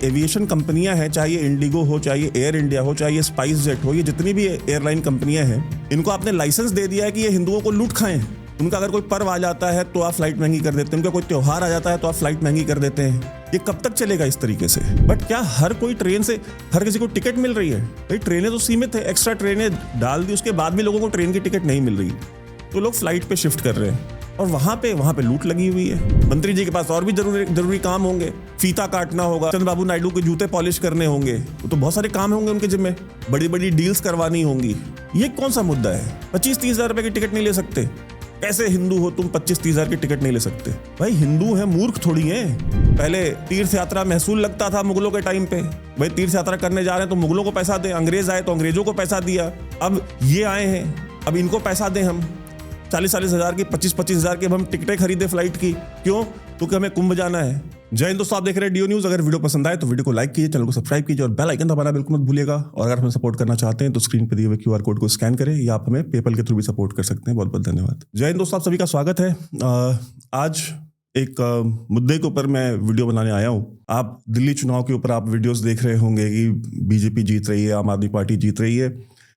Aviation कंपनियां हैं, चाहे ये इंडिगो हो, चाहे ये एयर इंडिया हो, चाहे ये स्पाइस जेट हो, ये जितनी भी एयरलाइन कंपनियां हैं, इनको आपने लाइसेंस दे दिया है कि ये हिंदुओं को लूट खाएं। उनका अगर कोई पर्व आ जाता है तो आप फ्लाइट महंगी कर देते हैं, उनका कोई त्योहार आ जाता है तो आप फ्लाइट महंगी कर देते हैं। ये कब तक चलेगा इस तरीके से? बट क्या हर कोई ट्रेन से हर किसी को टिकट मिल रही है? भाई ट्रेनें तो सीमित है, एक्स्ट्रा ट्रेनें डाल दी, उसके बाद भी लोगों को ट्रेन की टिकट नहीं मिल रही, तो लोग फ्लाइट पे शिफ्ट कर रहे हैं और वहां पे लूट लगी हुई है। मंत्री जी के पास और भी जरूरी काम होंगे, फीता काटना होगा, चंद्रबाबू नायडू के जूते पॉलिश करने होंगे, तो बहुत सारे काम होंगे उनके जिम्मे, बड़ी बड़ी डील्स करवानी होंगी। ये कौन सा मुद्दा है? 25-30 हजार रुपए की टिकट नहीं ले सकते? कैसे हिंदू हो तुम 25-30 हजार की टिकट नहीं ले सकते? भाई हिंदू है, मूर्ख थोड़ी है। पहले तीर्थ यात्रा महसूल लगता था मुगलों के टाइम पे, भाई तीर्थ यात्रा करने जा रहे हैं तो मुगलों को पैसा दे, अंग्रेज आए तो अंग्रेजों को पैसा दिया, अब ये आए हैं अब इनको पैसा दें हम 40-40 हजार की, 25-25 हजार की हम टिकटें खरीदे फ्लाइट की। क्यों? क्योंकि हमें कुंभ जाना है। जय हिंद दोस्तों, आप देख रहे हैं डीओ न्यूज। अगर वीडियो पसंद आए तो वीडियो को लाइक कीजिए, चैनल को सब्सक्राइब कीजिए और बेल आइकन दबाना बिल्कुल मत भूलिएगा। और अगर हमें सपोर्ट करना चाहते हैं तो स्क्रीन पर दिए हुए QR कोड को स्कैन करें या आप हमें पेपल के थ्रू भी सपोर्ट कर सकते हैं। बहुत बहुत धन्यवाद। जय हिंद दोस्तों, आप सभी का स्वागत है। आज एक मुद्दे के ऊपर मैं वीडियो बनाने आया हूँ। आप दिल्ली चुनाव के ऊपर आप वीडियोस देख रहे होंगे कि बीजेपी जीत रही है, आम आदमी पार्टी जीत रही है,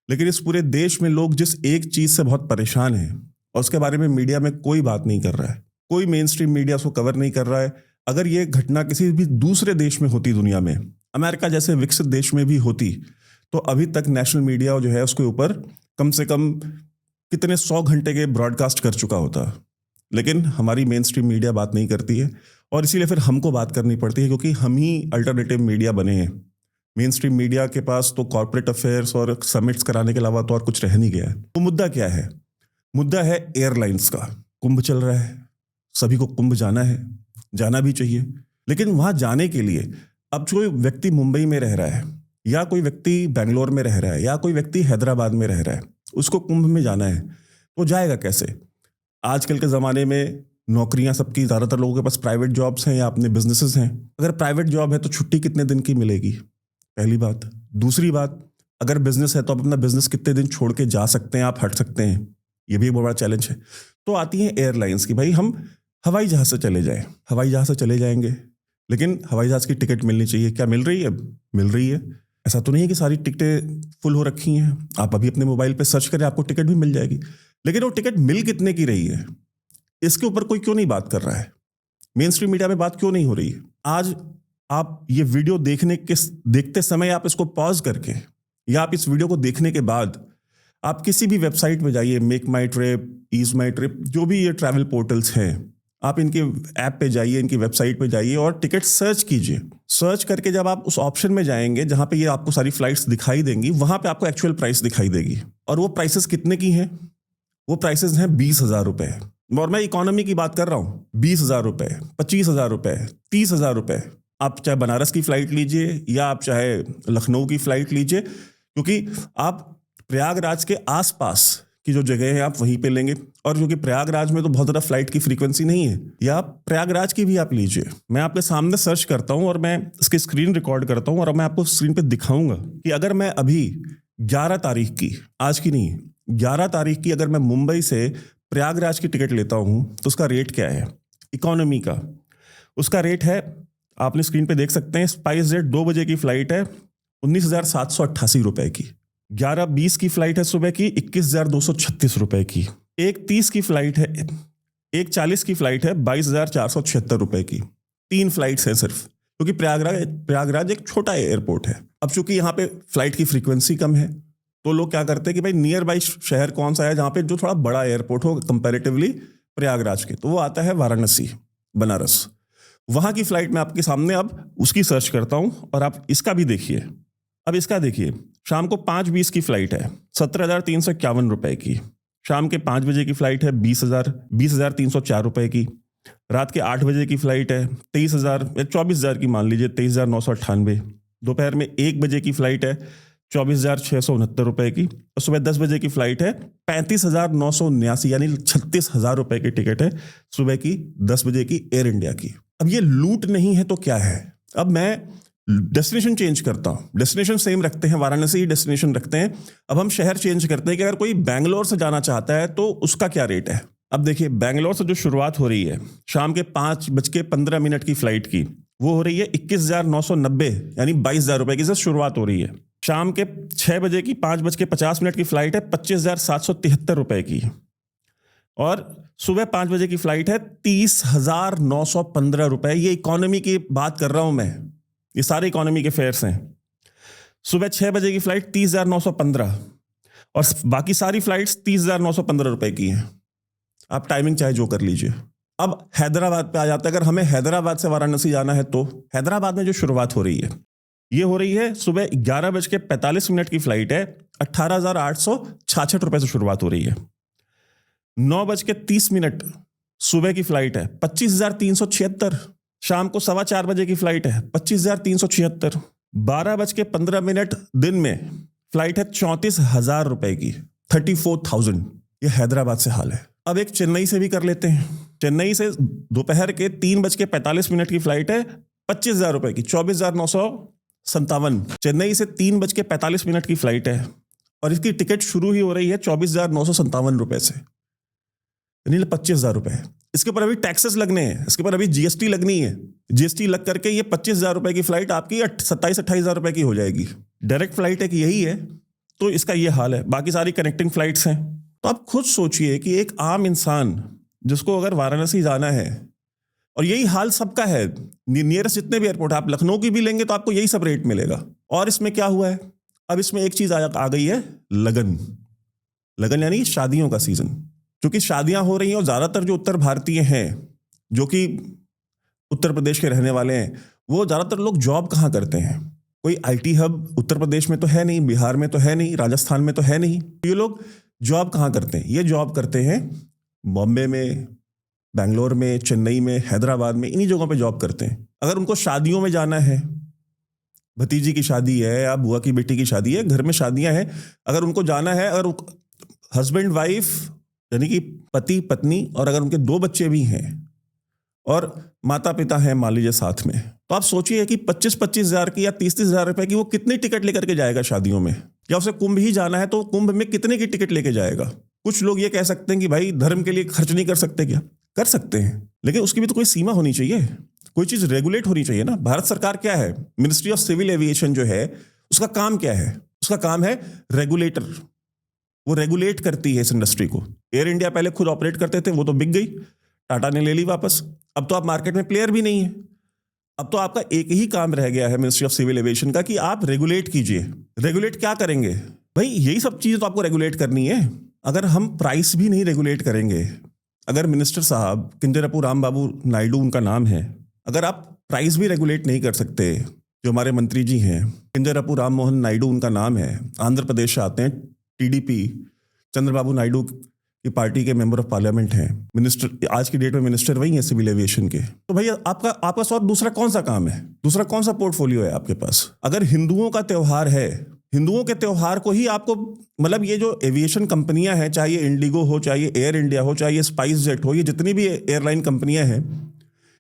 लेकिन इस पूरे देश में लोग जिस एक चीज से बहुत परेशान हैं और उसके बारे में मीडिया में कोई बात नहीं कर रहा है, कोई मेन स्ट्रीम मीडिया उसको कवर नहीं कर रहा है। अगर ये घटना किसी भी दूसरे देश में होती, दुनिया में अमेरिका जैसे विकसित देश में भी होती, तो अभी तक नेशनल मीडिया जो है उसके ऊपर कम से कम कितने 100 घंटे के ब्रॉडकास्ट कर चुका होता। लेकिन हमारी मेन स्ट्रीम मीडिया बात नहीं करती है और इसीलिए फिर हमको बात करनी पड़ती है, क्योंकि हम ही अल्टरनेटिव मीडिया बने हैं। मेन स्ट्रीम मीडिया के पास तो कॉर्पोरेट अफेयर्स और समिट्स कराने के अलावा तो और कुछ रह नहीं गया है। तो मुद्दा क्या है? मुद्दा है एयरलाइंस का। कुंभ चल रहा है, सभी को कुंभ जाना है, जाना भी चाहिए, लेकिन वहां जाने के लिए अब कोई व्यक्ति मुंबई में रह रहा है या कोई व्यक्ति बेंगलोर में रह रहा है या कोई व्यक्ति हैदराबाद में रह रहा है, उसको कुंभ में जाना है तो जाएगा कैसे? आजकल के ज़माने में नौकरियां सबकी, ज़्यादातर लोगों के पास प्राइवेट जॉब्स हैं या अपने बिजनेसेस हैं। अगर प्राइवेट जॉब है तो छुट्टी कितने दिन की मिलेगी? पहली बात। दूसरी बात, अगर बिजनेस है तो आप अपना बिजनेस कितने दिन छोड़ के जा सकते हैं, आप हट सकते हैं? ये भी एक बहुत बड़ा चैलेंज है। तो आती है एयरलाइंस की, भाई हम हवाई जहाज़ से चले जाएं, हवाई जहाज़ से चले जाएंगे, लेकिन हवाई जहाज़ की टिकट मिलनी चाहिए। क्या मिल रही है? मिल रही है। ऐसा तो नहीं है कि सारी टिकटें फुल हो रखी हैं। आप अभी अपने मोबाइल पे सर्च करें, आपको टिकट भी मिल जाएगी, लेकिन वो टिकट मिल कितने की रही है, इसके ऊपर कोई क्यों नहीं बात कर रहा है? मेन स्ट्रीम मीडिया में बात क्यों नहीं हो रही है? आज आप ये वीडियो देखते समय आप इसको पॉज करके या आप इस वीडियो को देखने के बाद आप किसी भी वेबसाइट पे जाइए, मेक माई ट्रिप, ईज माई ट्रिप, जो भी ये ट्रैवल पोर्टल्स हैं, आप इनके ऐप पे जाइए, इनकी वेबसाइट पे जाइए और टिकट सर्च कीजिए। सर्च करके जब आप उस ऑप्शन में जाएंगे जहां पे ये आपको सारी फ्लाइट्स दिखाई देंगी, वहां पे आपको एक्चुअल प्राइस दिखाई देगी। और वो प्राइसेस कितने की हैं? वो प्राइसेस हैं 20,000 रुपए। और मैं इकोनॉमी की बात कर रहा हूँ। 20,000 रुपए, 25,000 रुपए, 30,000 रुपए। आप चाहे बनारस की फ्लाइट लीजिए या आप चाहे लखनऊ की फ्लाइट लीजिए, क्योंकि आप प्रयागराज के आसपास की जो जगह है आप वहीं पे लेंगे। और क्योंकि प्रयागराज में तो बहुत ज़्यादा फ्लाइट की फ्रीक्वेंसी नहीं है, या आप प्रयागराज की भी आप लीजिए। मैं आपके सामने सर्च करता हूं और मैं इसकी स्क्रीन रिकॉर्ड करता हूं और मैं आपको स्क्रीन पे दिखाऊंगा कि अगर मैं अभी 11 तारीख की, आज की नहीं, 11 तारीख की अगर मैं मुंबई से प्रयागराज की टिकट लेता हूं तो उसका रेट क्या है इकोनॉमी का? उसका रेट है, आपने स्क्रीन पे देख सकते हैं, स्पाइस जेट 2 बजे की फ्लाइट है 19,788 रुपए की। 11:20 की फ्लाइट है सुबह की 21,236 रुपए की। 1:30 की फ्लाइट है, 1:40 की फ्लाइट है 22,476 रुपए की। 3 फ्लाइट्स हैं सिर्फ, क्योंकि प्रयागराज एक छोटा एयरपोर्ट है। अब चूंकि यहाँ पे फ्लाइट की फ्रीक्वेंसी कम है तो लोग क्या करते हैं कि भाई नियर बाई शहर कौन सा है जहाँ पे जो थोड़ा बड़ा एयरपोर्ट हो कंपैरेटिवली प्रयागराज के, तो वो आता है वाराणसी, बनारस। वहाँ की फ्लाइट मैं आपके सामने अब उसकी सर्च करता हूँ और आप इसका भी देखिए। अब इसका देखिए, शाम को 5:20 की फ्लाइट है 17,351 रुपए की। शाम के 5 बजे की फ्लाइट है 20,304 रुपए की। रात के 8 बजे की फ्लाइट है 23,000 या 24,000 की मान लीजिए, 23,998। दोपहर में 1 बजे की फ्लाइट है 24,669 रुपए की। और सुबह 10 बजे की फ्लाइट है 35,979, यानी 36,000 रुपए की टिकट है सुबह की 10 बजे की एयर इंडिया की। अब ये लूट नहीं है तो क्या है? अब मैं डेस्टिनेशन चेंज करता हूँ, डेस्टिनेशन सेम रखते हैं, वाराणसी ही डेस्टिनेशन रखते हैं। अब हम शहर चेंज करते हैं कि अगर कोई बैंगलोर से जाना चाहता है तो उसका क्या रेट है। अब देखिए, बैंगलोर से जो शुरुआत हो रही है शाम के 5:15 की फ्लाइट की, वो हो रही है 21,990 यानी 22,000 रुपए की से शुरुआत हो रही है। शाम के 6 बजे की 5:50 की फ्लाइट है 25,773 रुपए की, और सुबह 5 बजे की फ्लाइट है 30,915 रुपए। ये इकोनॉमी की बात कर रहा हूं मैं, ये सारे इकोनॉमी के फेयर्स हैं। सुबह 6 बजे की फ्लाइट 30,915 और बाकी सारी फ्लाइट्स 30,915 रुपए की हैं। आप टाइमिंग चाहे जो कर लीजिए। अब हैदराबाद पे आ जाता है। अगर हमें हैदराबाद से वाराणसी जाना है तो हैदराबाद में जो शुरुआत हो रही है, ये हो रही है सुबह 11:45 की फ्लाइट है 18,866 रुपए से शुरुआत हो रही है। 9:30 सुबह की फ्लाइट है 25,376। शाम को 4:15 बजे की फ्लाइट है 25,376। 12:15 दिन में फ्लाइट है 34,000 रुपए की, 34,000। ये हैदराबाद से हाल है। अब एक चेन्नई से भी कर लेते हैं। चेन्नई से दोपहर के 3:45 की फ्लाइट है 25,000 रुपए की, 24,957। चेन्नई से 3:45 की फ्लाइट है और इसकी टिकट शुरू ही हो रही है 24,957 रुपए से, यानी 25,000 रुपए। इसके ऊपर अभी टैक्सेस लगने हैं, इसके ऊपर अभी जीएसटी लगनी है। जीएसटी लग करके ये 25,000 रुपए की फ्लाइट आपकी 27-28,000 रुपए की हो जाएगी। डायरेक्ट फ्लाइट एक यही है, तो इसका ये हाल है। बाकी सारी कनेक्टिंग फ्लाइट्स हैं। तो आप खुद सोचिए कि एक आम इंसान जिसको अगर वाराणसी जाना है, और यही हाल सबका है, नियरेस्ट जितने भी एयरपोर्ट, आप लखनऊ की भी लेंगे तो आपको यही सब रेट मिलेगा। और इसमें क्या हुआ है, अब इसमें एक चीज आ गई है, लगन। लगन यानी शादियों का सीजन। क्योंकि शादियां हो रही हैं और ज्यादातर जो उत्तर भारतीय हैं, जो कि उत्तर प्रदेश के रहने वाले हैं, वो ज्यादातर लोग जॉब कहाँ करते हैं? कोई आईटी हब उत्तर प्रदेश में तो है नहीं, बिहार में तो है नहीं, राजस्थान में तो है नहीं। ये लोग जॉब कहाँ करते हैं? ये जॉब करते हैं बॉम्बे में, बेंगलोर में, चेन्नई में, हैदराबाद में, इन्हीं जगहों पे जॉब करते हैं। अगर उनको शादियों में जाना है, भतीजी की शादी है या बुआ की बेटी की शादी है, घर में शादियां हैं, अगर उनको जाना है, अगर हस्बैंड वाइफ यानी कि पति पत्नी, और अगर उनके 2 बच्चे भी हैं और माता पिता हैं मान लीजिए साथ में, तो आप सोचिए कि 25-25 हज़ार की या 30-30 हज़ार रुपए की वो कितनी टिकट लेकर के जाएगा शादियों में? या उसे कुंभ ही जाना है तो कुंभ में कितने की टिकट लेके जाएगा? कुछ लोग ये कह सकते हैं कि भाई धर्म के लिए खर्च नहीं कर सकते क्या? कर सकते हैं, लेकिन उसकी भी तो कोई सीमा होनी चाहिए, कोई चीज रेगुलेट होनी चाहिए ना। भारत सरकार क्या है? मिनिस्ट्री ऑफ सिविल एविएशन जो है, उसका काम क्या है? उसका काम है रेगुलेटर। वो रेगुलेट करती है इस इंडस्ट्री को। एयर इंडिया पहले खुद ऑपरेट करते थे, वो तो बिक गई, टाटा ने ले ली वापस। अब तो आप मार्केट में प्लेयर भी नहीं है। अब तो आपका एक ही काम रह गया है मिनिस्ट्री ऑफ सिविल एविएशन का, कि आप रेगुलेट कीजिए। रेगुलेट क्या करेंगे भाई? यही सब चीजें तो आपको रेगुलेट करनी है। अगर हम प्राइस भी नहीं रेगुलेट करेंगे, अगर मिनिस्टर साहब किंजरापू रामबाबू नायडू उनका नाम है, अगर आप प्राइस भी रेगुलेट नहीं कर सकते, जो हमारे मंत्री जी हैं किंजरापू राम मोहन नायडू उनका नाम है, आंध्र प्रदेश से आते हैं, टीडीपी चंद्रबाबू नायडू की पार्टी के मेंबर ऑफ पार्लियामेंट हैं, मिनिस्टर, आज की डेट में मिनिस्टर वही है सिविल एविएशन के। तो भैया आपका और दूसरा कौन सा काम है? दूसरा कौन सा पोर्टफोलियो है आपके पास? अगर हिंदुओं का त्योहार है, हिंदुओं के त्योहार को ही आपको, मतलब ये जो एविएशन कंपनियां हैं, चाहे इंडिगो हो, चाहे एयर इंडिया हो, चाहे स्पाइस जेट हो, ये जितनी भी एयरलाइन कंपनियां हैं,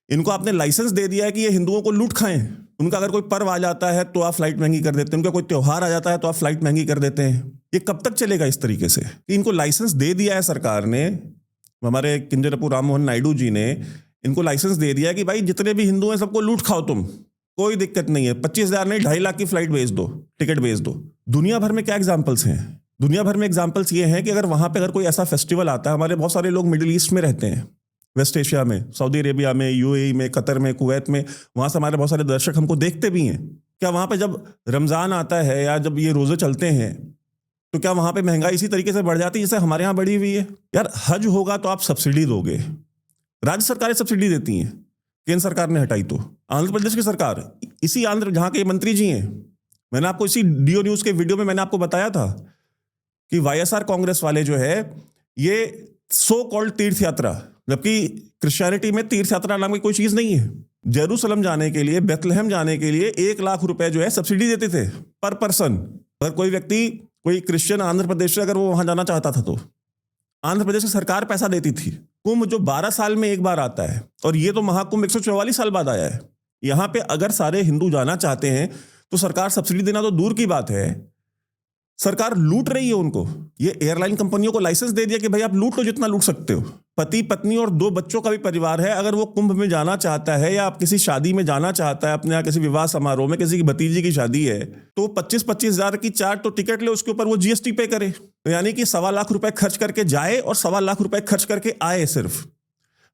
इनको आपने लाइसेंस दे दिया है कि ये हिंदुओं को लूट खाएं। उनका अगर कोई पर्व आ जाता है तो आप फ्लाइट महंगी कर देते हैं, उनका कोई त्योहार आ जाता है तो आप फ्लाइट महंगी कर देते हैं। ये कब तक चलेगा इस तरीके से? इनको लाइसेंस दे दिया है सरकार ने, हमारे किंजरापू राम मोहन नायडू जी ने इनको लाइसेंस दे दिया है कि भाई जितने भी हिंदू हैं सबको लूट खाओ तुम, कोई दिक्कत नहीं है। 25,000 नहीं, 2.5 लाख की फ्लाइट भेज दो, टिकट भेज दो। दुनिया भर में क्या एग्जाम्पल्स हैं? दुनिया भर में एग्जाम्पल्स ये हैं कि अगर वहां पर अगर कोई ऐसा फेस्टिवल आता है, हमारे बहुत सारे लोग मिडिल ईस्ट में रहते हैं, वेस्ट एशिया में, सऊदी अरेबिया में, यूएई में, कतर में, कुवैत में, वहां से हमारे बहुत सारे दर्शक हमको देखते भी हैं। क्या वहां पे जब रमजान आता है या जब ये रोजे चलते हैं तो क्या वहां पे महंगाई इसी तरीके से बढ़ जाती है जैसे हमारे यहाँ बढ़ी हुई है? यार हज होगा तो आप सब्सिडी दोगे, राज्य सरकारें सब्सिडी देती हैं, केंद्र सरकार ने हटाई तो। आंध्र प्रदेश की सरकार, इसी आंध्र जहां के मंत्री जी हैं, मैंने आपको इसी डीओ न्यूज के वीडियो में मैंने आपको बताया था कि वाईएसआर कांग्रेस वाले जो है, ये सो कॉल्ड तीर्थ यात्रा, जबकि क्रिश्चियनिटी में तीर्थ यात्रा नाम की कोई चीज नहीं है, जेरूसलम जाने के लिए, बेथलेहम जाने के लिए 1 लाख रुपए जो है सब्सिडी देते थे पर पर्सन। अगर कोई व्यक्ति, कोई क्रिश्चियन आंध्र प्रदेश से अगर वो वहां जाना चाहता था तो आंध्र प्रदेश की सरकार पैसा देती थी। कुंभ जो 12 साल में एक बार आता है, और ये तो महाकुंभ 144 साल बाद आया है। यहां पे अगर सारे हिंदू जाना चाहते हैं तो सरकार सब्सिडी देना तो दूर की बात है, सरकार लूट रही है उनको। ये एयरलाइन कंपनियों को लाइसेंस दे दिया कि भाई आप लूट लो जितना लूट सकते हो। पति पत्नी और 2 बच्चों का भी परिवार है, अगर वो कुंभ में जाना चाहता है या आप किसी शादी में जाना चाहता है, अपने यहाँ किसी विवाह समारोह में किसी की भतीजी की शादी है, तो 25-25 हजार की 4 तो टिकट ले, उसके ऊपर वो जीएसटी पे करे, तो यानी कि 1.25 लाख रुपए खर्च करके जाए और 1.25 लाख रुपए खर्च करके आए सिर्फ।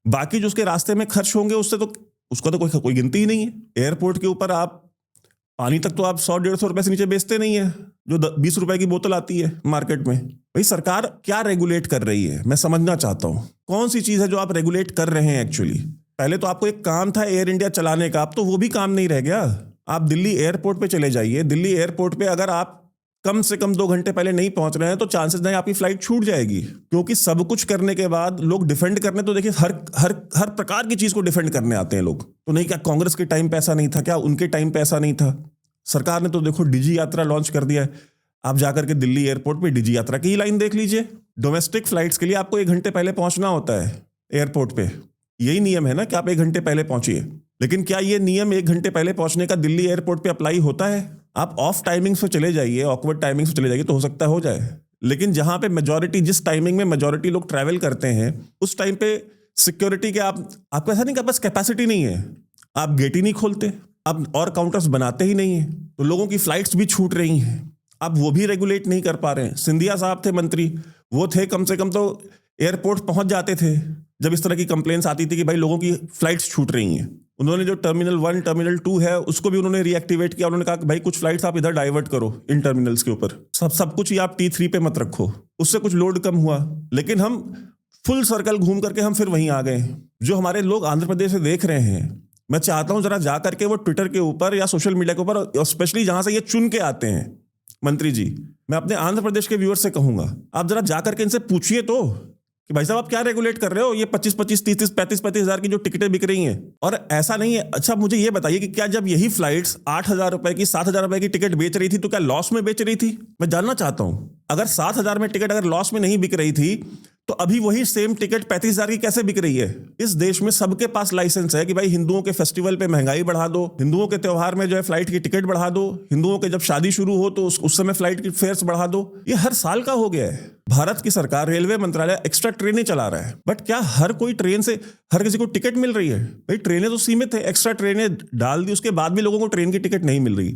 बाकी जो उसके रास्ते में खर्च होंगे उससे तो उसका तो कोई गिनती ही नहीं है। एयरपोर्ट के ऊपर आप पानी तक तो आप 100-150 रुपए से नीचे बेचते नहीं है, जो 20 रुपए की बोतल आती है मार्केट में। भाई सरकार क्या रेगुलेट कर रही है, मैं समझना चाहता हूं कौन सी चीज है जो आप रेगुलेट कर रहे हैं एक्चुअली। पहले तो आपको एक काम था एयर इंडिया चलाने का, अब तो वो भी काम नहीं रह गया। आप दिल्ली एयरपोर्ट पे चले जाइए, दिल्ली एयरपोर्ट पे अगर आप कम से कम 2 घंटे पहले नहीं पहुंच रहे हैं तो चांसेस नहीं आपकी फ्लाइट छूट जाएगी, क्योंकि सब कुछ करने के बाद लोग डिफेंड करने, तो देखिए हर प्रकार की चीज को डिफेंड करने आते हैं लोग। तो नहीं, क्या कांग्रेस के टाइम पे ऐसा नहीं था, क्या उनके टाइम पे ऐसा नहीं था? सरकार ने तो देखो डिजी यात्रा लॉन्च कर दिया है। आप जाकर के दिल्ली एयरपोर्ट पे डिजी यात्रा की लाइन देख लीजिए। डोमेस्टिक फ्लाइट्स के लिए आपको 1 घंटे पहले पहुंचना होता है एयरपोर्ट पे, यही नियम है ना कि आप 1 घंटे पहले पहुंचिए। लेकिन क्या ये नियम 1 घंटे पहले पहुंचने का दिल्ली एयरपोर्ट पे अप्लाई होता है? आप ऑफ टाइमिंग्स पे चले जाइए, ऑकवर्ड टाइमिंग्स पे चले जाइए, तो हो सकता है हो जाए। लेकिन जहां पे मेजॉरिटी, जिस टाइमिंग में मेजॉरिटी लोग ट्रैवल करते हैं, उस टाइम पे सिक्योरिटी के आपको ऐसा नहीं कि आपके पास कैपेसिटी नहीं है, आप गेट ही नहीं खोलते, आप और काउंटर्स बनाते ही नहीं है, तो लोगों की फ्लाइट्स भी छूट रही हैं। आप वो भी रेगुलेट नहीं कर पा रहे हैं। सिंधिया साहब थे मंत्री, वो थे कम से कम तो एयरपोर्ट पहुंच जाते थे जब इस तरह की कंप्लेंट्स आती थी कि भाई लोगों की फ्लाइट्स छूट रही हैं। उन्होंने जो टर्मिनल 1 टर्मिनल 2 है उसको भी उन्होंने रीएक्टिवेट किया। उन्होंने कहा कि भाई कुछ फ्लाइट्स आप इधर डाइवर्ट करो इन टर्मिनल्स के ऊपर, सब कुछ ही आप T3 पे मत रखो, उससे कुछ लोड कम हुआ। लेकिन हम फुल सर्कल घूम करके हम फिर वहीं आ गए। जो हमारे लोग आंध्र प्रदेश से देख रहे हैं, मैं चाहता हूं जरा जा करके वो ट्विटर के ऊपर या सोशल मीडिया के ऊपर, स्पेशली जहां से ये चुन के आते हैं, मंत्री जी, मैं अपने आंध्र प्रदेश के व्यूअर से कहूंगा, आप जरा जाकर के इनसे पूछिए तो कि भाई साहब आप क्या रेगुलेट कर रहे हो? ये 25-25, 30-30, 35-35 हजार की जो टिकटें बिक रही हैं, और ऐसा नहीं है। अच्छा मुझे ये बताइए कि क्या जब यही फ्लाइट्स 8,000 रुपए की, 7,000 रुपए की टिकट बेच रही थी तो क्या लॉस में बेच रही थी? मैं जानना चाहता हूं। अगर 7,000 में टिकट अगर लॉस में नहीं बिक रही थी तो अभी वही सेम टिकट 35,000 की कैसे बिक रही है? इस देश में सबके पास लाइसेंस है कि भाई हिंदुओं के फेस्टिवल पे महंगाई बढ़ा दो, हिंदुओं के त्योहार में जो है फ्लाइट की टिकट बढ़ा दो, हिंदुओं के जब शादी शुरू हो तो उस समय फ्लाइट की फेयर्स बढ़ा दो। ये हर साल का हो गया है। भारत की सरकार, रेलवे मंत्रालय एक्स्ट्रा ट्रेनें चला रहा है, बट क्या हर कोई ट्रेन से हर किसी को टिकट मिल रही है? भाई ट्रेनें तो सीमित है, एक्स्ट्रा ट्रेनें डाल दी, उसके बाद भी लोगों को ट्रेन की टिकट नहीं मिल रही,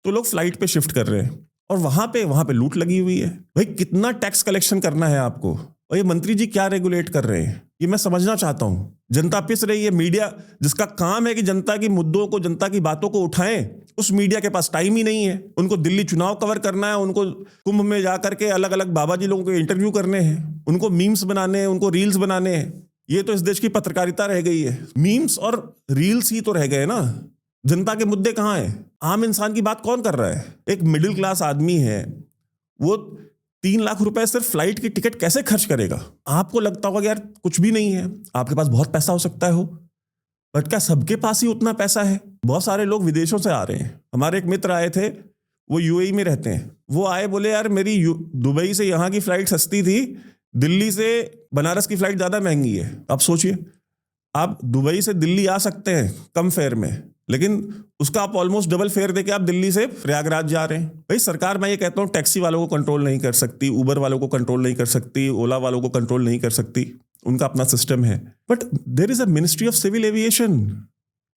तो लोग फ्लाइट पे शिफ्ट कर रहे हैं और वहां पे लूट लगी हुई है। भाई कितना टैक्स कलेक्शन करना है आपको? और ये मंत्री जी क्या रेगुलेट कर रहे हैं, ये मैं समझना चाहता हूं। जनता पिस रही है, मीडिया जिसका काम है कि जनता की मुद्दों को, जनता की बातों को उठाएं, उस मीडिया के पास टाइम ही नहीं है। उनको दिल्ली चुनाव कवर करना है, उनको कुंभ में जाकर के अलग अलग बाबा जी लोगों को इंटरव्यू करने हैं, उनको मीम्स बनाने हैं, उनको रील्स बनाने हैं। ये तो इस देश की पत्रकारिता रह गई है, मीम्स और रील्स ही तो रह गए ना। जनता के मुद्दे कहां हैं? आम इंसान की बात कौन कर रहा है? एक मिडिल क्लास आदमी है, वो 3 लाख रुपए सिर्फ फ्लाइट की टिकट कैसे खर्च करेगा? आपको लगता होगा कि यार कुछ भी नहीं है, आपके पास बहुत पैसा हो सकता है हो, बट क्या सबके पास ही उतना पैसा है? बहुत सारे लोग विदेशों से आ रहे हैं। हमारे एक मित्र आए थे, वो यूएई में रहते हैं, वो आए, बोले यार मेरी दुबई से यहाँ की फ्लाइट सस्ती थी, दिल्ली से बनारस की फ्लाइट ज्यादा महंगी है। अब सोचिए, आप दुबई से दिल्ली आ सकते हैं कम फेयर में, लेकिन उसका आप ऑलमोस्ट डबल फेयर देके आप दिल्ली से प्रयागराज जा रहे हैं। भाई सरकार, मैं ये कहता हूँ, टैक्सी वालों को कंट्रोल नहीं कर सकती, उबर वालों को कंट्रोल नहीं कर सकती, ओला वालों को कंट्रोल नहीं कर सकती, उनका अपना सिस्टम है, but there is a ministry of civil aviation.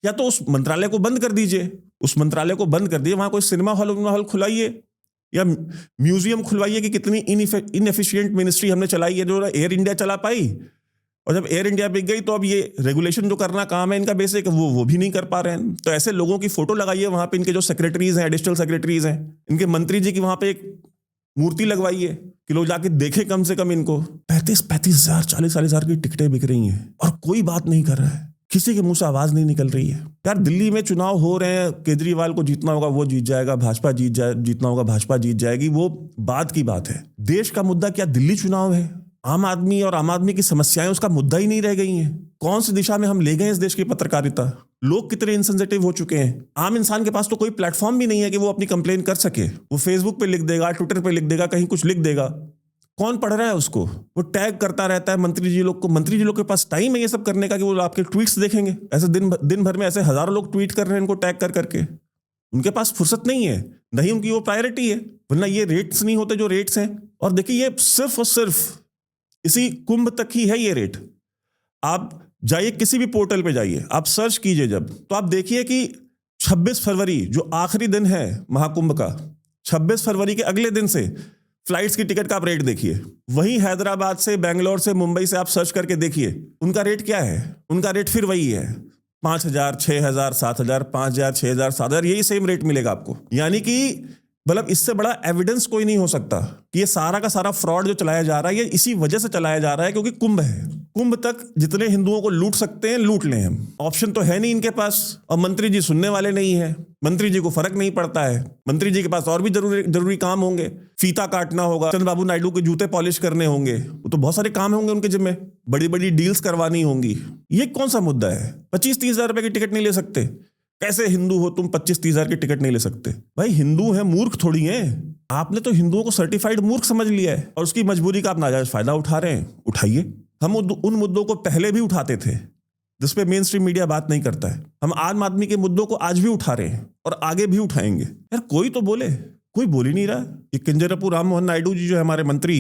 या तो उस मंत्रालय को बंद कर दीजिए, उस मंत्रालय को बंद कर दिए, वहां कोई सिनेमा हॉल खुलाइए या म्यूजियम खुलवाइए कि कितनी इनएफिशिएंट मिनिस्ट्री हमने चलाई है, जो एयर इंडिया चला पाई। और जब एयर इंडिया बिक गई तो अब ये रेगुलेशन जो करना काम है इनका बेसिक, वो भी नहीं कर पा रहे हैं। तो ऐसे लोगों की फोटो लगाइए वहां पे, इनके जो सेक्रेटरीज हैं, एडिशनल सेक्रेटरीज हैं, इनके मंत्री जी की वहां पे एक मूर्ति लगवाइए कि लोग जाके देखे कम से कम इनको। 35-35 हजार, 40-40 हजार की टिकटें बिक रही हैं और कोई बात नहीं कर रहा है, किसी के मुंह से आवाज नहीं निकल रही है। यार दिल्ली में चुनाव हो रहे हैं, केजरीवाल को जीतना होगा वो जीत जाएगा, भाजपा जीतना होगा भाजपा जीत जाएगी, वो बाद की बात है। देश का मुद्दा क्या दिल्ली चुनाव है? आम आदमी और आम आदमी की समस्याएं उसका मुद्दा ही नहीं रह गई हैं। कौन सी दिशा में हम ले गए इस देश की पत्रकारिता? लोग कितने इनसेंसिटिव हो चुके हैं। आम इंसान के पास तो कोई प्लेटफॉर्म भी नहीं है कि वो अपनी कंप्लेन कर सके। वो फेसबुक पे लिख देगा, ट्विटर पे लिख देगा, कहीं कुछ लिख देगा, कौन पढ़ रहा है उसको? वो टैग करता रहता है मंत्री जी लोग को। मंत्री जी लोग के पास टाइम है ये सब करने का कि वो आपके ट्वीट्स देखेंगे? ऐसे दिन भर में ऐसे हजारों लोग ट्वीट कर रहे हैं इनको टैग कर करके, उनके पास फुर्सत नहीं है, नहीं उनकी वो प्रायोरिटी है, वरना ये रेट्स नहीं होते जो रेट्स हैं। और देखिए ये सिर्फ और सिर्फ इसी कुंभ तक ही है ये रेट। 35-35 हजार, 40-40 हजार की टिकटें बिक रही हैं और कोई बात नहीं कर रहा है, किसी के मुंह से आवाज नहीं निकल रही है। यार दिल्ली में चुनाव हो रहे हैं, केजरीवाल को जीतना होगा वो जीत जाएगा, भाजपा जीत जाएगी, वो बाद की बात है। देश का मुद्दा क्या दिल्ली चुनाव है? आप जाइए किसी भी पोर्टल पे जाइए, आप सर्च कीजिए जब, तो आप देखिए कि 26 फरवरी जो आखिरी दिन है महाकुंभ का, 26 फरवरी के अगले दिन से फ्लाइट्स की टिकट का आप रेट देखिए। वहीं हैदराबाद से, बेंगलोर से, मुंबई से आप सर्च करके देखिए उनका रेट क्या है। उनका रेट फिर वही है, 5,000, 6,000, 7,000, 5,000, 6,000, 7,000, यही सेम रेट मिलेगा आपको। यानी कि मतलब इससे बड़ा एविडेंस कोई नहीं हो सकता कि ये सारा का सारा फ्रॉड जो चलाया जा रहा है, ये इसी वजह से चलाया जा रहा है क्योंकि कुंभ है। कुंभ तक जितने हिंदुओं को लूट सकते हैं लूट लें हम, ऑप्शन तो है नहीं इनके पास। और मंत्री जी सुनने वाले नहीं है, मंत्री जी को फर्क नहीं पड़ता है। मंत्री जी के पास और भी जरूरी काम होंगे, फीता काटना होगा, चंद्रबाबू नायडू के जूते पॉलिश करने होंगे, वो तो बहुत सारे काम होंगे उनके जिम्मे, बड़ी बड़ी डील्स करवानी होंगी। ये कौन सा मुद्दा है? 25-30 हजार रुपए की टिकट नहीं ले सकते? कैसे हिंदू हो तुम 25-30 हजार की टिकट नहीं ले सकते? भाई हिंदू है, मूर्ख थोड़ी है। आपने तो हिंदुओं को सर्टिफाइड मूर्ख समझ लिया है और उसकी मजबूरी का आप नाजायज फायदा उठा रहे हैं। उठाइए। हम उन मुद्दों को पहले भी उठाते थे जिसपे मेन स्ट्रीम मीडिया बात नहीं करता है। हम आम आदमी के मुद्दों को आज भी उठा रहे हैं और आगे भी उठाएंगे। यार कोई तो बोले, कोई बोल ही नहीं रहा। ये किंजरापू राम मोहन नायडू जी जो है हमारे मंत्री,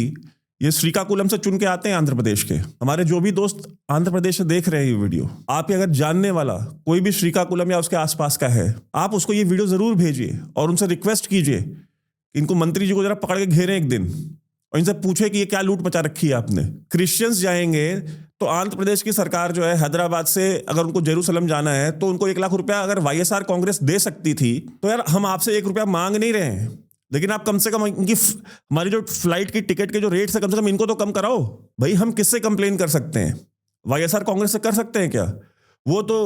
ये श्रीकाकुलम से चुन के आते हैं आंध्र प्रदेश के। हमारे जो भी दोस्त आंध्र प्रदेश से देख रहे हैं ये वीडियो, आप अगर जानने वाला कोई भी श्रीकाकुलम या उसके आसपास का है, आप उसको ये वीडियो जरूर भेजिए और उनसे रिक्वेस्ट कीजिए कि इनको मंत्री जी को जरा पकड़ के घेरें एक दिन और इनसे पूछे कि ये क्या लूट मचा रखी है आपने। क्रिश्चियंस जाएंगे तो आंध्र प्रदेश की सरकार जो है हैदराबाद से अगर उनको जेरूसलम जाना है तो उनको 1 लाख रुपया अगर वाईएसआर कांग्रेस दे सकती थी, तो यार हम आपसे 1 रुपया मांग नहीं रहे हैं, लेकिन आप कम से कम इनकी हमारी जो फ्लाइट की टिकट के जो रेट है कम से कम इनको तो कम कराओ। भाई हम किससे कंप्लेन कर सकते हैं? वाईएसआर कांग्रेस से कर सकते हैं क्या? वो तो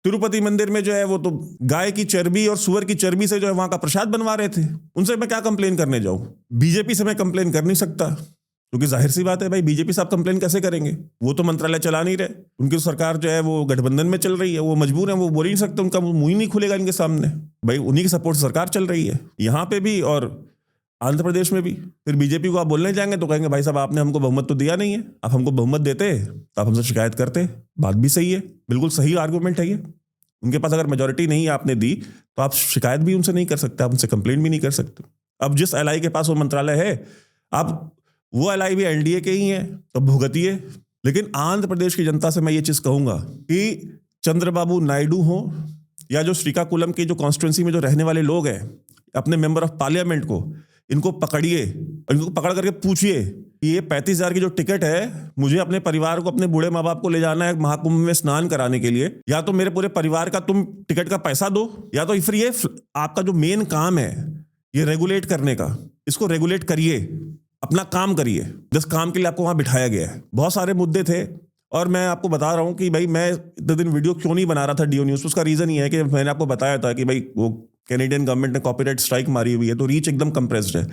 तिरुपति मंदिर में जो है वो तो गाय की चर्बी और सुअर की चर्बी से जो है वहां का प्रसाद बनवा रहे थे, उनसे मैं क्या कंप्लेन करने जाऊं? बीजेपी से मैं कंप्लेन कर नहीं सकता क्योंकि जाहिर सी बात है भाई, बीजेपी से आप कंप्लेन कैसे करेंगे? वो तो मंत्रालय चला नहीं रहे, उनकी सरकार जो है वो गठबंधन में चल रही है, वो मजबूर है, वो बोल ही नहीं सकते, उनका मुंह ही नहीं खुलेगा इनके सामने। भाई उन्हीं की सपोर्ट सरकार चल रही है यहाँ पे भी और आंध्र प्रदेश में भी। फिर बीजेपी को आप बोलने जाएंगे तो कहेंगे भाई साहब आपने हमको बहुमत तो दिया नहीं है, आप हमको बहुमत देते तो आप हमसे शिकायत करते। बात भी सही है, बिल्कुल सही आर्गूमेंट है ये। उनके पास अगर मेजोरिटी नहीं आपने दी तो आप शिकायत भी उनसे नहीं कर सकते, आप उनसे कंप्लेन भी नहीं कर सकते। अब जिस एलआई के पास वो मंत्रालय है, आप वो एलआई भी एनडीए के ही हैं तो भुगतिए। लेकिन आंध्र प्रदेश की जनता से मैं ये चीज कहूंगा कि चंद्रबाबू नायडू हो या जो श्रीकाकुलम की जो कॉन्स्टिट्यूंसी में जो रहने वाले लोग हैं, अपने मेंबर ऑफ पार्लियामेंट को इनको पकड़िए और इनको पकड़ करके पूछिए कि ये 35,000 की जो टिकट है, मुझे अपने परिवार को, अपने बूढ़े माँ बाप को ले जाना है महाकुंभ में स्नान कराने के लिए, या तो मेरे पूरे परिवार का तुम टिकट का पैसा दो, या तो फिर ये आपका जो मेन काम है ये रेगुलेट करने का, इसको रेगुलेट करिए, अपना काम करिए जिस काम के लिए आपको वहां बिठाया गया है। बहुत सारे मुद्दे थे और मैं आपको बता रहा हूं कि भाई मैं इतने दिन वीडियो क्यों नहीं बना रहा था डीओ न्यूज। उसका रीजन ये है कि मैंने आपको बताया था कि भाई वो कैनेडियन गवर्नमेंट ने कॉपीराइट स्ट्राइक मारी हुई है तो रीच एकदम कंप्रेस्ड है,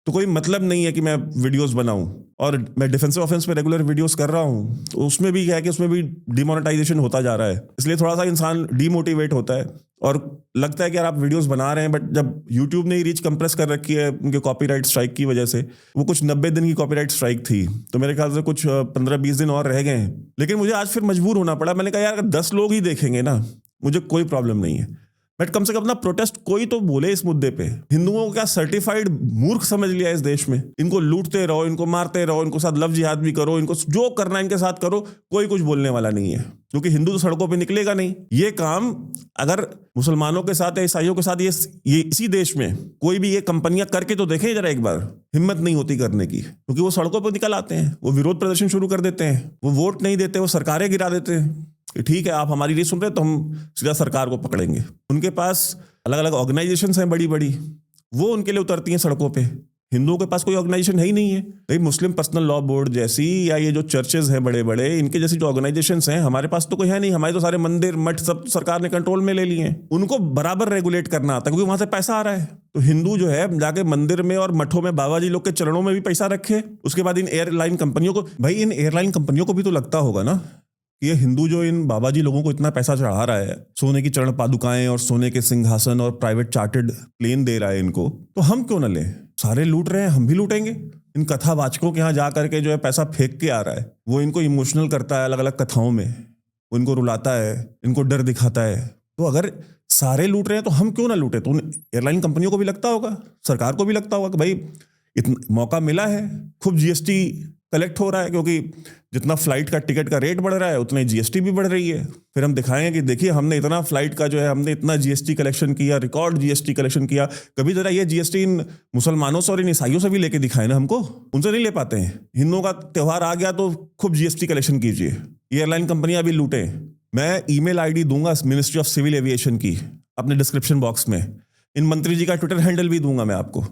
तो कोई मतलब नहीं है कि मैं वीडियोस बनाऊं। और मैं डिफेंसिव ऑफेंस पे रेगुलर वीडियोस कर रहा हूं तो उसमें भी क्या है कि उसमें भी डिमोनेटाइजेशन होता जा रहा है, इसलिए थोड़ा सा इंसान डीमोटिवेट होता है और लगता है कि यार आप वीडियोस बना रहे हैं, बट जब यूट्यूब ने ही रीच कंप्रेस कर रखी है उनके कॉपीराइट स्ट्राइक की वजह से, वो कुछ 90 दिन की कॉपीराइट स्ट्राइक थी तो मेरे ख्याल से कुछ 15-20 दिन और रह गए हैं। लेकिन मुझे आज फिर मजबूर होना पड़ा। मैंने कहा यार अगर 10 लोग ही देखेंगे ना मुझे कोई प्रॉब्लम नहीं है, बट कम से कम अपना प्रोटेस्ट कोई तो बोले इस मुद्दे पे। हिंदुओं को क्या सर्टिफाइड मूर्ख समझ लिया इस देश में? इनको लूटते रहो, इनको मारते रहो, इनको साथ लव जिहाद भी करो, इनको जो करना है इनके साथ करो, कोई कुछ बोलने वाला नहीं है क्योंकि हिंदू तो सड़कों पे निकलेगा नहीं। ये काम अगर मुसलमानों के साथ या ईसाइयों के साथ ये इसी देश में कोई भी ये कंपनियां करके तो देखें जरा एक बार, हिम्मत नहीं होती करने की क्योंकि वो सड़कों पर निकल आते हैं, वो विरोध प्रदर्शन शुरू कर देते हैं, वो वोट नहीं देते, वो सरकारें गिरा देते हैं कि ठीक है आप हमारी नहीं सुन रहे तो हम सीधा सरकार को पकड़ेंगे। उनके पास अलग अलग ऑर्गेनाइजेशंस हैं बड़ी बड़ी, वो उनके लिए उतरती हैं सड़कों पे। हिंदुओं के पास कोई ऑर्गेनाइजेशन है ही नहीं है। भाई मुस्लिम पर्सनल लॉ बोर्ड जैसी या ये जो चर्चेज हैं बड़े बड़े, इनके जैसी जो ऑर्गेनाइजेशंस हैं हमारे पास तो कोई है नहीं। हमारे तो सारे मंदिर मठ सब सरकार ने कंट्रोल में ले लिए हैं। उनको बराबर रेगुलेट करना आता है क्योंकि वहां से पैसा आ रहा है। तो हिंदू जो है जाके मंदिर में और मठों में बाबा जी लोग के चरणों में भी पैसा रखे, उसके बाद इन एयरलाइन कंपनियों को, भाई इन एयरलाइन कंपनियों को भी तो लगता होगा ना ये हिंदू जो इन बाबा जी लोगों को इतना पैसा चढ़ा रहा है, सोने की चरण पादुकाएं और सोने के सिंहासन और प्राइवेट चार्टर्ड प्लेन दे रहा है इनको, तो हम क्यों ना लें? सारे लूट रहे हैं, हम भी लूटेंगे। इन कथावाचकों के यहाँ जा करके जो है पैसा फेंक के आ रहा है, वो इनको इमोशनल करता है अलग अलग कथाओं में, वो इनको रुलाता है, इनको डर दिखाता है। तो अगर सारे लूट रहे हैं तो हम क्यों ना लूटे? तो एयरलाइन कंपनियों को भी लगता होगा, सरकार को भी लगता होगा कि भाई इतना मौका मिला है, खूब जीएसटी कलेक्ट हो रहा है, क्योंकि जितना फ्लाइट का टिकट का रेट बढ़ रहा है उतना जीएसटी भी बढ़ रही है। फिर हम दिखाएंगे कि देखिए हमने इतना फ्लाइट का जो है हमने इतना जीएसटी कलेक्शन किया, रिकॉर्ड जीएसटी कलेक्शन किया। कभी जरा ये जीएसटी इन मुसलमानों से और इन ईसाइयों से भी लेके दिखाए ना, हमको उनसे नहीं ले पाते हैं। हिंदुओं का त्यौहार आ गया तो खूब जीएसटी कलेक्शन कीजिए, एयरलाइन कंपनियां भी लूटें। मैं ईमेल आईडी दूंगा मिनिस्ट्री ऑफ सिविल एविएशन की अपने डिस्क्रिप्शन बॉक्स में, इन मंत्री जी का ट्विटर हैंडल भी दूंगा मैं आपको।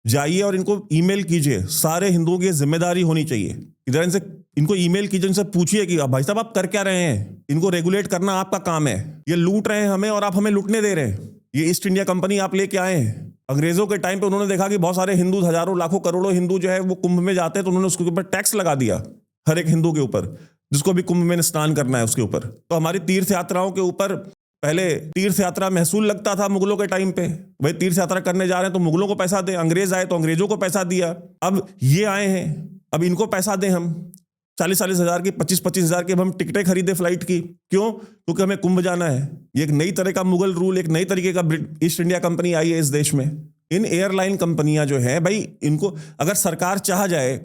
जाइए और इनको ईमेल कीजिए। सारे हिंदुओं की जिम्मेदारी होनी चाहिए, इधर इनसे इनको ईमेल कीजिए, इनसे पूछिए कि भाई साहब आप कर क्या रहे हैं, इनको रेगुलेट करना आपका काम है। ये लूट रहे हैं हमें और आप हमें लूटने दे रहे हैं। ये ईस्ट इंडिया कंपनी आप लेके आए हैं। अंग्रेजों के टाइम पे उन्होंने देखा कि बहुत सारे हिंदू, हजारों लाखों करोड़ों हिंदू जो है वो कुंभ में जाते हैं, तो उन्होंने उसके ऊपर टैक्स लगा दिया, हर एक हिंदू के ऊपर जिसको भी कुंभ में स्नान करना है उसके ऊपर। तो हमारी तीर्थ यात्राओं के ऊपर पहले तीर्थ यात्रा महसूल लगता था मुगलों के टाइम पे, भाई तीर्थ यात्रा करने जा रहे हैं तो मुगलों को पैसा दें, अंग्रेज आए तो अंग्रेजों को पैसा दिया। अब ये आए हैं, अब इनको पैसा दें हम 40-40 हज़ार की, 25-25 हज़ार की, अब हम टिकटें खरीदे फ्लाइट की। क्यों? क्योंकि हमें कुंभ जाना है। ये एक नई तरह का मुगल रूल, एक नई तरीके का ईस्ट इंडिया कंपनी आई है इस देश में। इन एयरलाइन कंपनियां जो है भाई, इनको अगर सरकार चाह जाए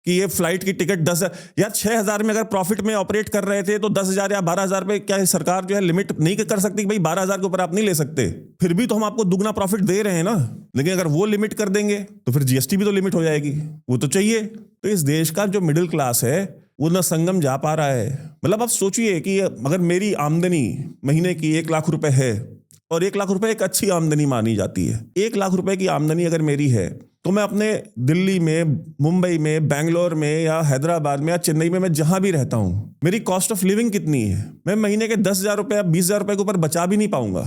कि ये फ्लाइट की टिकट 10,000 या 6,000 में अगर प्रॉफिट में ऑपरेट कर रहे थे तो 10,000 या 12,000 पे क्या सरकार जो है लिमिट नहीं कर सकती कि भाई 12,000 के ऊपर आप नहीं ले सकते? फिर भी तो हम आपको दुगना प्रॉफिट दे रहे हैं ना। लेकिन अगर वो लिमिट कर देंगे तो फिर जीएसटी भी तो लिमिट हो जाएगी, वो तो चाहिए। तो इस देश का जो मिडिल क्लास है वो न संगम जा पा रहा है। मतलब आप सोचिए कि अगर मेरी आमदनी महीने की 1 लाख रुपए है, और 1 लाख रुपए एक अच्छी आमदनी मानी जाती है, 1 लाख रुपए की आमदनी अगर मेरी है तो मैं अपने दिल्ली में, मुंबई में, बैंगलोर में या हैदराबाद में या चेन्नई में, मैं जहां भी रहता हूं, मेरी कॉस्ट ऑफ लिविंग कितनी है? मैं महीने के 10,000 रुपए या 20,000 रुपए के ऊपर बचा भी नहीं पाऊंगा।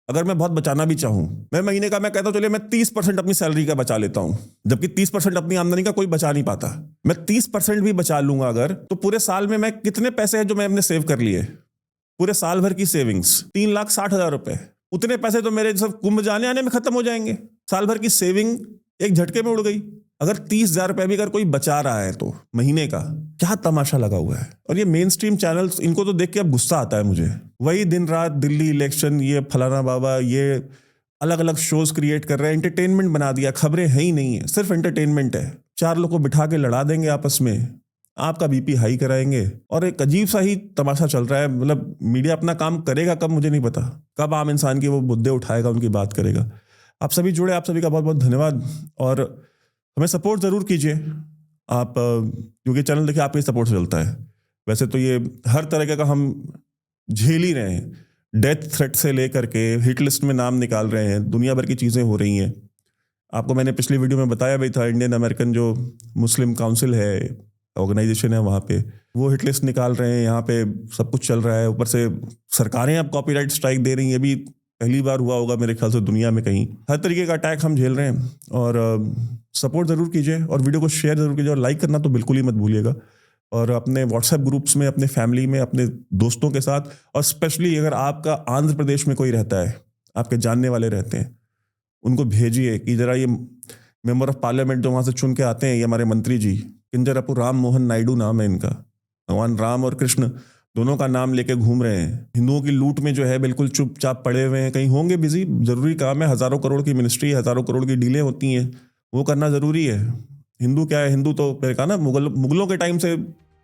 अगर मैं बहुत बचाना भी चाहूं, मैं महीने का, मैं कहता हूं चलिए मैं 30% अपनी सैलरी का बचा लेता हूं, जबकि 30% अपनी आमदनी का कोई बचा नहीं पाता। मैं 30% भी बचा लूंगा अगर, तो पूरे साल में मैं कितने पैसे हैं जो मैं अपने सेव कर लिए? पूरे साल भर की सेविंग्स 3,60,000 रुपए। उतने पैसे तो मेरे सब कुंभ जाने आने में खत्म हो जाएंगे। साल भर की सेविंग एक झटके में उड़ गई। अगर 30,000 रुपए भी अगर कोई बचा रहा है तो महीने का, क्या तमाशा लगा हुआ है। और ये मेन स्ट्रीम चैनल्स, इनको तो देख के अब गुस्सा आता है मुझे। वही दिन रात दिल्ली इलेक्शन, ये फलाना बाबा, ये अलग अलग शोज क्रिएट कर रहे हैं, एंटरटेनमेंट बना दिया। खबरें है ही नहीं है, सिर्फ एंटरटेनमेंट है। 4 लोग को बिठा के लड़ा देंगे आपस में, आपका बीपी हाई कराएंगे, और एक अजीब सा ही तमाशा चल रहा है। मतलब मीडिया अपना काम करेगा कब मुझे नहीं पता, कब आम इंसान की वो मुद्दे उठाएगा, उनकी बात करेगा। आप सभी जुड़े, आप सभी का बहुत बहुत धन्यवाद। और हमें सपोर्ट ज़रूर कीजिए आप, क्योंकि चैनल देखिए आपके सपोर्ट से चलता है। वैसे तो ये हर तरह का हम झेल ही रहे हैं, डेथ थ्रेट से लेकर के हिट लिस्ट में नाम निकाल रहे हैं, दुनिया भर की चीज़ें हो रही हैं। आपको मैंने पिछली वीडियो में बताया भी था, इंडियन अमेरिकन जो मुस्लिम काउंसिल है, ऑर्गेनाइजेशन है, वहाँ पे वो हिट लिस्ट निकाल रहे हैं। यहाँ पे सब कुछ चल रहा है, ऊपर से सरकारें अब कॉपीराइट स्ट्राइक दे रही हैं। अभी पहली बार हुआ होगा मेरे ख्याल से दुनिया में कहीं। हर तरीके का अटैक हम झेल रहे हैं। और सपोर्ट ज़रूर कीजिए और वीडियो को शेयर ज़रूर कीजिए, और लाइक करना तो बिल्कुल ही मत भूलिएगा। और अपने व्हाट्सएप ग्रुप्स में, अपने फैमिली में, अपने दोस्तों के साथ, और स्पेशली अगर आपका आंध्र प्रदेश में कोई रहता है, आपके जानने वाले रहते हैं, उनको भेजिए कि ज़रा ये मेंबर ऑफ पार्लियामेंट जो वहाँ से चुन के आते हैं, ये हमारे मंत्री जी, किंजरापू राम मोहन नायडू नाम है इनका, भगवान राम और कृष्ण दोनों का नाम लेके घूम रहे हैं। हिंदुओं की लूट में जो है बिल्कुल चुपचाप पड़े हुए हैं, कहीं होंगे बिजी, जरूरी काम है। हज़ारों करोड़ की मिनिस्ट्री, हज़ारों करोड़ की डीलें होती हैं, वो करना ज़रूरी है। हिंदू क्या है, हिंदू तो मैंने कहा ना मुगलों के टाइम से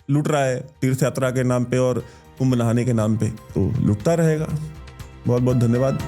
लूट रहा है, तीर्थ यात्रा के नाम पे और कुंभ नहाने के नाम पे, तो लूटता रहेगा। बहुत बहुत धन्यवाद।